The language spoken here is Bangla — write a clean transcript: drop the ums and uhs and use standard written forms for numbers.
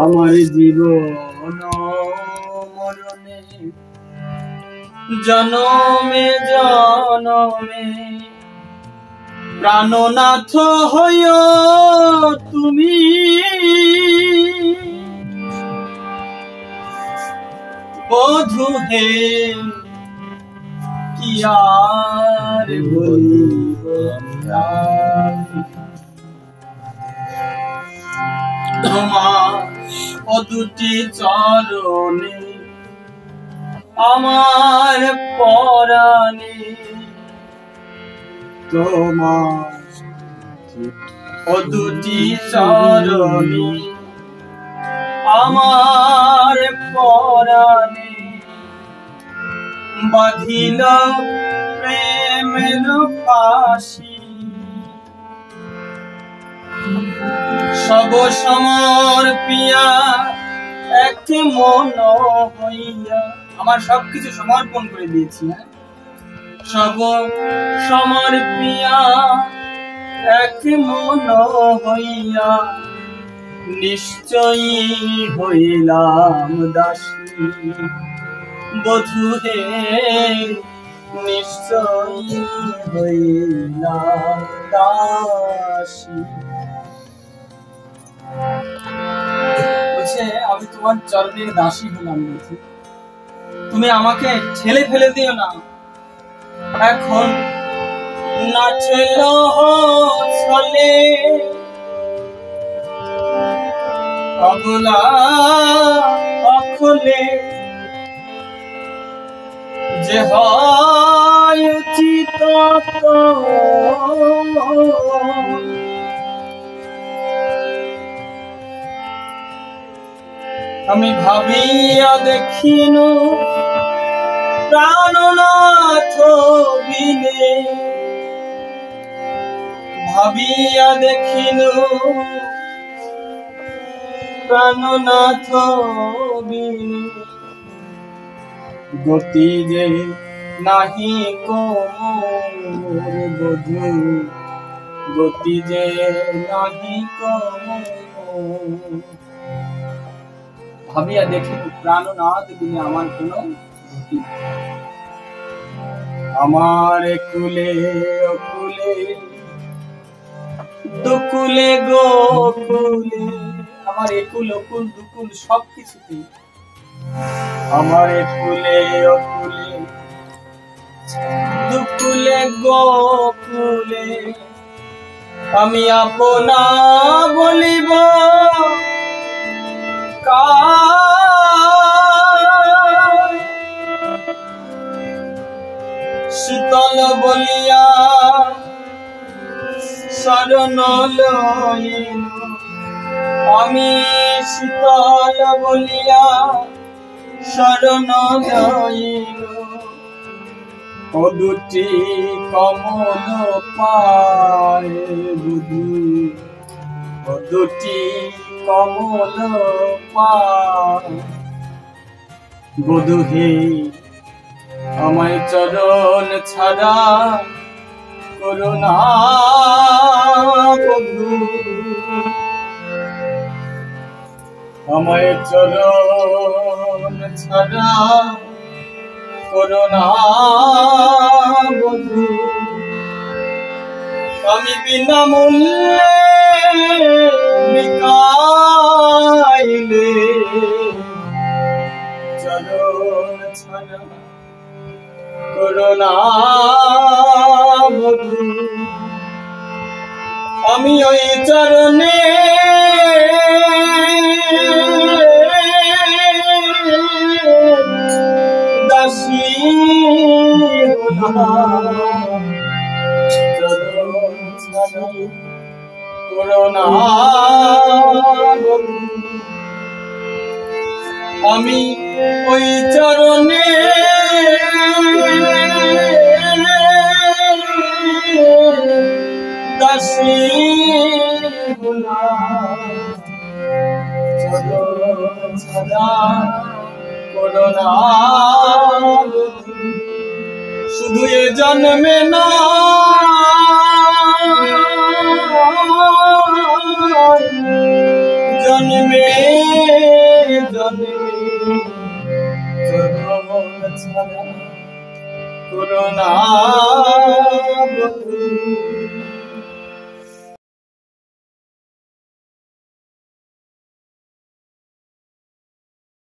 আমার জীবন মরণে জনমে জনমে প্রাণনাথ হইও তুমি, বধূ হে কি আর বলিব তোমার দুটি চরণে আমার পরাণে, তোমার দুটি চরণে আমার পরাণে বাঁধিল প্রেমের ফাঁসি। সব সমর্পিয়া এক মন হইয়া, আমার সবকিছু সমর্পণ করে দিয়েছি। সব সমর্পিয়া এক মন হইয়া নিশ্চয়ই হইলাম দাসী, বধূ হে নিশ্চয়ই হইলাম দাসী। বলছে আমি তোমার চরণের দাসী হলাম বধূ, তুমি আমাকে ঠেলে ফেলে দিও না। এখন না ঠেলো চলে অবলা অখলে, যে হয় উচিত আমি ভাবিয়া দেখিনু প্রাণনাথ বিনে, ভাবিয়া দেখিনু প্রাণনাথ বিনে, গতি যে নাহি কোমর বধূ, গতি যে নাহি কোমর। ভাবিয়া দেখি প্রাণনাথ বিনে আমার কোনো গতি, আমার কুলে অকুলে দুকুলে গোকুলে, আমার একুল অকুল দুকুল সবকিছুতে, আমার কুলে অকুলে দুকুলে গোকুলে আমি আপনা বলিব কার, শীতল বলিয়া শরণ লইন, আমি শীতল বলিয়া শরণ লইন, ও দুটি কমল পায় বধূ, ও দুটি কমল পায় বধূ হে আমায় চরণ ছাড়া করুণা বধূ, আমায় চরণ ছাড়া করুণা বধূ। আমি বিনামূল্যে বিকাইলে চরণ ছাড়া করুণা বধূ, আমি ওই চরণে দাসী হলাম, চরণ ছাড়া করুণা বধূ, আমি ওই চরণে দাসী হলাম, চরণ ছাড়া করুণা বধূ। শুধু এ জন্মে না চরণ ছাড়া করুণা বধূ